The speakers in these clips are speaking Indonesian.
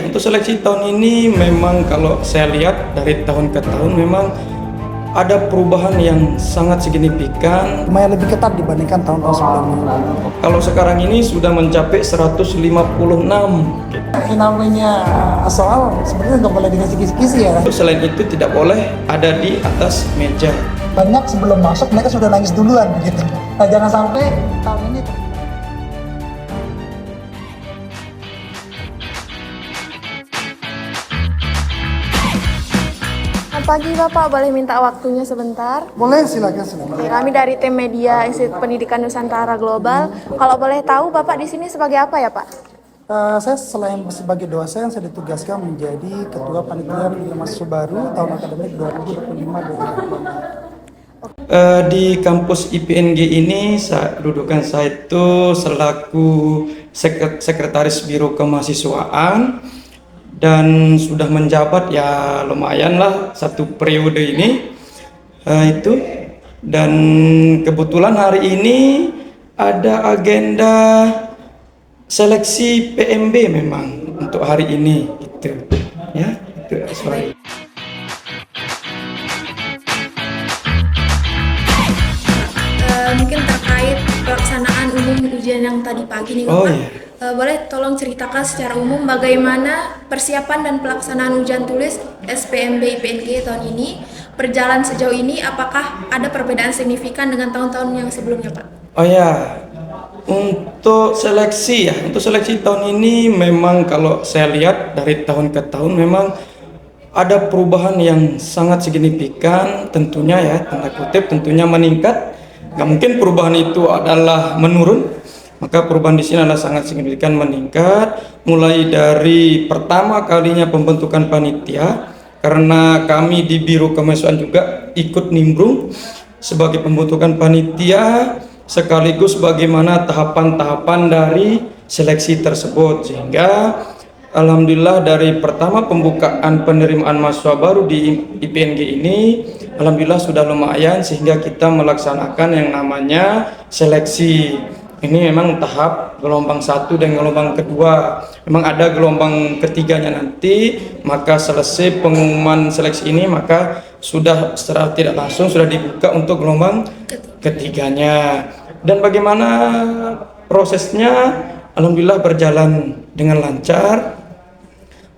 untuk seleksi tahun ini memang kalau saya lihat dari tahun ke tahun memang ada perubahan yang sangat signifikan. Lumayan lebih ketat dibandingkan tahun-tahun sebelumnya. Kalau sekarang ini sudah mencapai 156. Yang namanya soal sebenarnya nggak boleh dikasih kisi-kisi ya. Selain itu tidak boleh ada di atas meja. Banyak sebelum masuk mereka sudah nangis duluan gitu. Nah, jangan sampai tahun ini. Selamat pagi Bapak, boleh minta waktunya sebentar? Boleh, silakan. Oke, kami dari tim media Institut Pendidikan Nusantara Global. Kalau boleh tahu Bapak di sini sebagai apa ya Pak? Saya selain sebagai dosen, saya ditugaskan menjadi Ketua Panitia Mahasiswa Baru tahun akademik 2025-2026. Di kampus IPNG ini kedudukan saya itu selaku sekretaris Biro Kemahasiswaan dan sudah menjabat ya lumayan lah satu periode ini itu, dan kebetulan hari ini ada agenda seleksi PMB memang untuk hari ini gitu ya, itu sorry. Mungkin terkait pelaksanaan umum ujian yang tadi pagi nih Bapak. Iya. Boleh tolong ceritakan secara umum bagaimana persiapan dan pelaksanaan ujian tulis SPMB IPNG tahun ini berjalan sejauh ini, apakah ada perbedaan signifikan dengan tahun-tahun yang sebelumnya Pak? Oh ya, untuk seleksi tahun ini memang kalau saya lihat dari tahun ke tahun memang ada perubahan yang sangat signifikan tentunya ya, tanda kutip tentunya meningkat. Nggak mungkin perubahan itu adalah menurun, maka perubahan di sini adalah sangat signifikan meningkat. Mulai dari pertama kalinya pembentukan panitia, karena kami di Biro Kemahasiswaan juga ikut nimbrung sebagai pembentukan panitia, sekaligus bagaimana tahapan-tahapan dari seleksi tersebut, sehingga alhamdulillah dari pertama pembukaan penerimaan mahasiswa baru di IPNG ini alhamdulillah sudah lumayan, sehingga kita melaksanakan yang namanya seleksi. Ini memang tahap gelombang 1 dan gelombang kedua. Memang ada gelombang ketiganya nanti, maka selesai pengumuman seleksi ini maka sudah secara tidak langsung sudah dibuka untuk gelombang ketiganya. Dan bagaimana prosesnya? Alhamdulillah berjalan dengan lancar.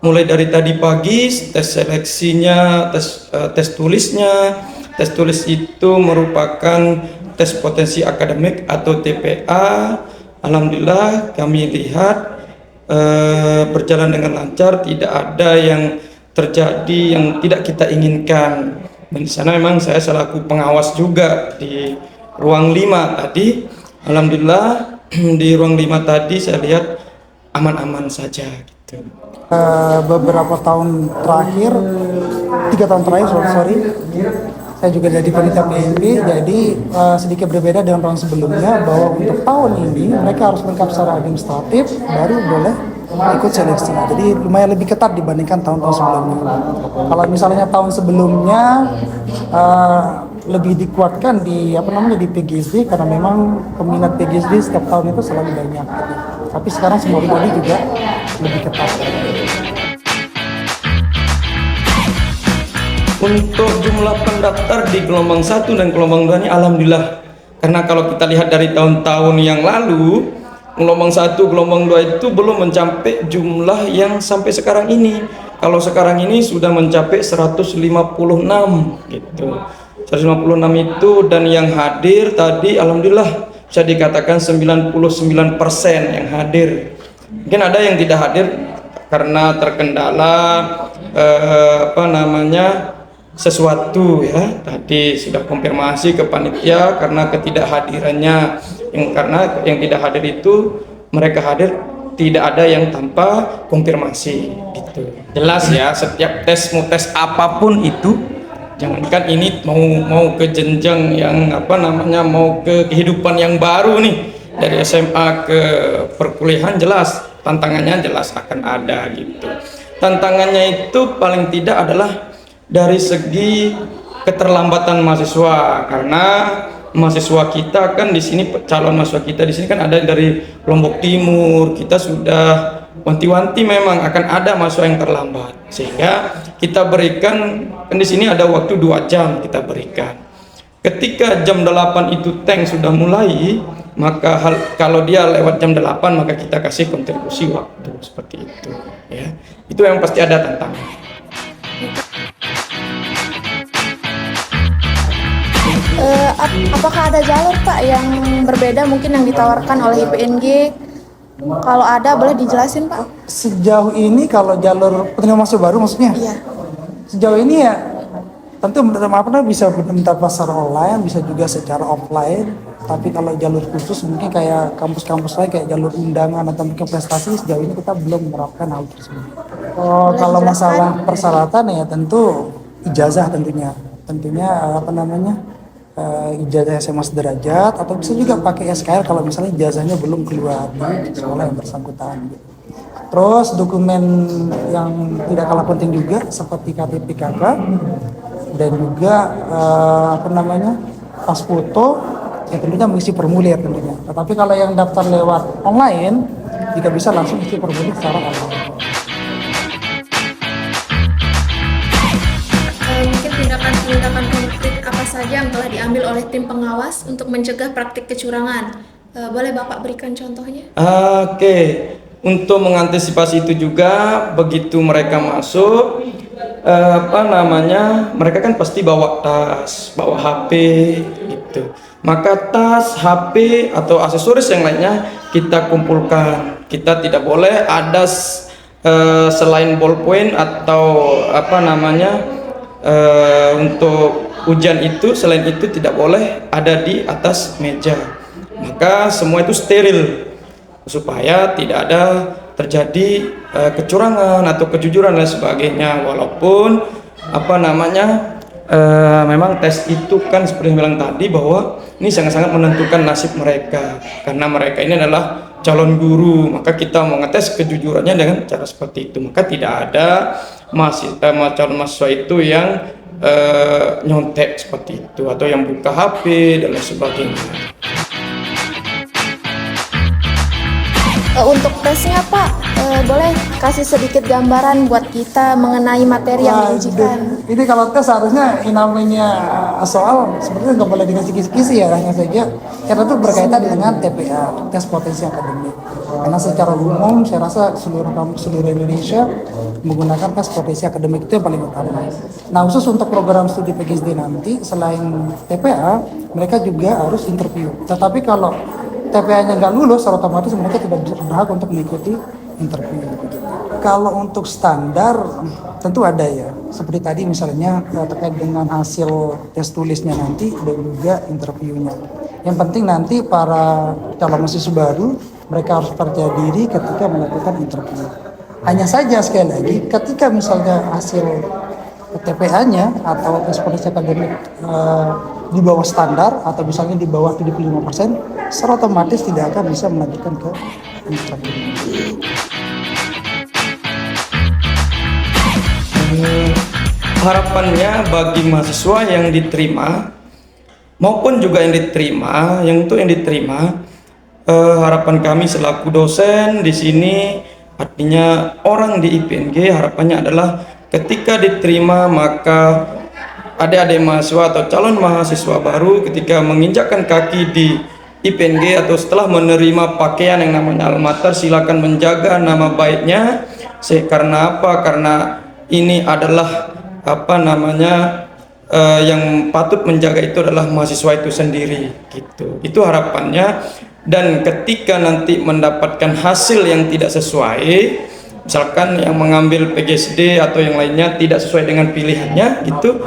Mulai dari tadi pagi tes seleksinya, tes tulisnya. Tes tulis itu merupakan tes potensi akademik atau TPA. Alhamdulillah kami lihat berjalan dengan lancar, tidak ada yang terjadi yang tidak kita inginkan. Dan di sana memang saya selaku pengawas juga di ruang 5 tadi. Alhamdulillah di ruang 5 tadi saya lihat aman-aman saja gitu. Beberapa tahun terakhir, 3 tahun terakhir, saya juga jadi panitia PMB, jadi sedikit berbeda dengan tahun sebelumnya, bahwa untuk tahun ini mereka harus lengkap secara administratif baru boleh ikut seleksi. Jadi lumayan lebih ketat dibandingkan tahun-tahun sebelumnya. Kalau misalnya tahun sebelumnya lebih dikuatkan di di PGSD, karena memang peminat PGSD setiap tahun itu selalu banyak gitu. Tapi sekarang semua prodi juga lebih ketat. Untuk jumlah pendaftar di gelombang 1 dan gelombang 2 ini alhamdulillah, karena kalau kita lihat dari tahun-tahun yang lalu gelombang 1, gelombang 2 itu belum mencapai jumlah yang sampai sekarang ini. Kalau sekarang ini sudah mencapai 156 gitu. 156 itu, dan yang hadir tadi alhamdulillah bisa dikatakan 99% yang hadir. Mungkin ada yang tidak hadir karena terkendala sesuatu ya, tadi sudah konfirmasi ke panitia karena ketidakhadirannya, karena yang tidak hadir itu mereka hadir tidak ada yang tanpa konfirmasi gitu. Jelas ya, setiap mau tes apapun itu, jangankan ini mau ke jenjang yang mau ke kehidupan yang baru nih, dari SMA ke perkuliahan, jelas tantangannya jelas akan ada gitu. Tantangannya itu paling tidak adalah dari segi keterlambatan mahasiswa, karena mahasiswa kita kan di sini, calon mahasiswa kita di sini kan ada dari Lombok Timur. Kita sudah wanti-wanti memang akan ada mahasiswa yang terlambat, sehingga kita berikan, kan di sini ada waktu 2 jam kita berikan. Ketika jam 8 itu tank sudah mulai, maka kalau dia lewat jam 8 maka kita kasih kontribusi waktu seperti itu ya. Itu yang pasti ada tantangan. Apakah ada jalur Pak yang berbeda mungkin yang ditawarkan oleh IPNG? Kalau ada boleh dijelasin Pak? Sejauh ini kalau jalur penerima mahasiswa baru maksudnya? Iya. Sejauh ini ya tentu bisa mendaftar secara online, bisa juga secara offline. Tapi kalau jalur khusus mungkin kayak kampus-kampus lain kayak jalur undangan atau mungkin prestasi, sejauh ini kita belum menerapkan hal tersebut. Kalau masalah persyaratan ya tentu ijazah tentunya ijazah SMA sederajat, atau bisa juga pakai SKR kalau misalnya ijazahnya belum keluar di sekolah yang bersangkutan. Terus dokumen yang tidak kalah penting juga seperti KTP KK dan juga pas foto, ya tentunya mengisi formulir tentunya. Tetapi kalau yang daftar lewat online, jika bisa langsung isi formulir secara online. Mungkin tindakan konkret apa saja yang telah diambil oleh tim pengawas untuk mencegah praktik kecurangan? Boleh Bapak berikan contohnya? Oke. Untuk mengantisipasi itu juga, begitu mereka masuk, mereka kan pasti bawa tas, bawa HP, gitu. Maka tas, HP atau aksesoris yang lainnya kita kumpulkan. Kita tidak boleh ada selain ballpoint atau untuk ujian itu, selain itu tidak boleh ada di atas meja. Maka semua itu steril, supaya tidak ada terjadi kecurangan atau kejujuran dan sebagainya. Walaupun memang tes itu kan seperti yang bilang tadi bahwa ini sangat-sangat menentukan nasib mereka, karena mereka ini adalah calon guru, maka kita mau ngetes kejujurannya dengan cara seperti itu. Maka tidak ada calon mahasiswa itu yang nyontek seperti itu atau yang buka HP dan lain sebagainya. Untuk tesnya Pak, boleh kasih sedikit gambaran buat kita mengenai materi yang diujikan? Ini kalau tes harusnya namanya soal sebenarnya nggak boleh dikasih kisi-kisi ya, hanya saja karena itu berkaitan dengan TPA, tes potensi akademik. Karena secara umum saya rasa seluruh Indonesia menggunakan tes potensi akademik, itu yang paling utama. Nah, khusus untuk program studi PGSD nanti selain TPA, mereka juga harus interview. Tetapi kalau TPA-nya nggak lulus, otomatis mereka tidak berhak untuk mengikuti interview. Kalau untuk standar tentu ada ya, seperti tadi misalnya terkait dengan hasil tes tulisnya nanti dan juga interviewnya. Yang penting nanti para calon mahasiswa baru mereka harus percaya diri ketika melakukan interview. Hanya saja sekali lagi, ketika misalnya hasil TPA-nya atau tes potensi akademik di bawah standar atau misalnya di bawah 75%, secara otomatis tidak akan bisa melanjutkan ke interview. Harapannya bagi mahasiswa yang diterima maupun juga yang diterima, harapan kami selaku dosen di sini, artinya orang di IPNG, harapannya adalah ketika diterima maka adik-adik mahasiswa atau calon mahasiswa baru ketika menginjakkan kaki di IPNG atau setelah menerima pakaian yang namanya alma mater, silakan menjaga nama baiknya. Karena apa? Karena ini adalah yang patut menjaga itu adalah mahasiswa itu sendiri, gitu. Itu harapannya. Dan ketika nanti mendapatkan hasil yang tidak sesuai, misalkan yang mengambil PGSD atau yang lainnya tidak sesuai dengan pilihannya, gitu,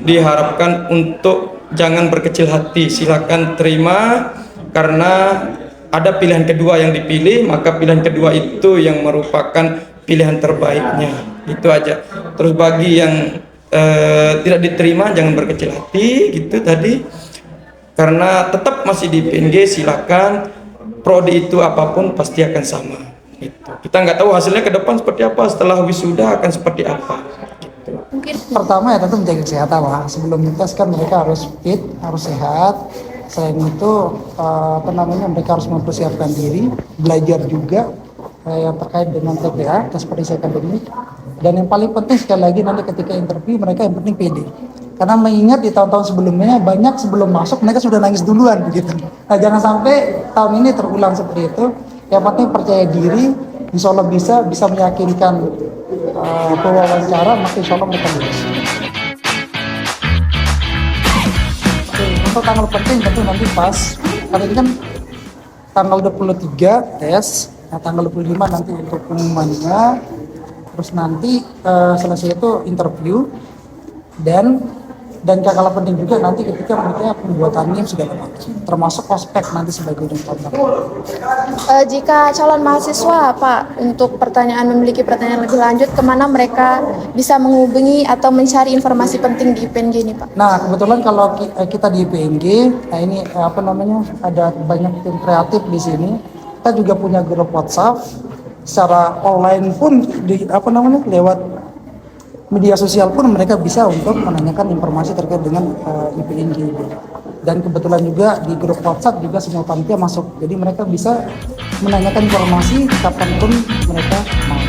diharapkan untuk jangan berkecil hati, silakan terima, karena ada pilihan kedua yang dipilih, maka pilihan kedua itu yang merupakan pilihan terbaiknya. Itu aja. Terus bagi yang tidak diterima jangan berkecil hati, gitu tadi, karena tetap masih di PNG, silakan, prodi itu apapun pasti akan sama, gitu. Kita nggak tahu hasilnya ke depan seperti apa, setelah wisuda akan seperti apa, gitu. Mungkin pertama ya tentu menjaga kesehatan lah. Sebelum dites kan mereka harus fit, harus sehat. Selain itu mereka harus mempersiapkan diri, belajar juga yang terkait dengan TPA, transportasi akademik. Dan yang paling penting sekali lagi nanti ketika interview mereka yang penting pede. Karena mengingat di tahun-tahun sebelumnya banyak sebelum masuk mereka sudah nangis duluan begitu. Nah jangan sampai tahun ini terulang seperti itu. Yang penting percaya diri, insya Allah bisa meyakinkan pewawancara, maka insya Allah mereka lulus. Oke, untuk tanggal penting tentu nanti pas. Kali ini kan tanggal 23 tes, nah tanggal 25 nanti untuk pengumumannya. Terus nanti selesai itu interview dan yang kalah penting juga nanti ketika mereka pembuatannya segala macam, termasuk ospek nanti sebagai ujung tahun. Jika calon mahasiswa Pak untuk memiliki pertanyaan lebih lanjut, kemana mereka bisa menghubungi atau mencari informasi penting di IPNG ini Pak? Nah kebetulan kalau kita di IPNG, nah ini ada banyak tim kreatif di sini. Kita juga punya grup WhatsApp, secara online pun lewat media sosial pun mereka bisa untuk menanyakan informasi terkait dengan IPNG. Dan kebetulan juga di grup WhatsApp juga semua panitia masuk, jadi mereka bisa menanyakan informasi kapanpun mereka mau.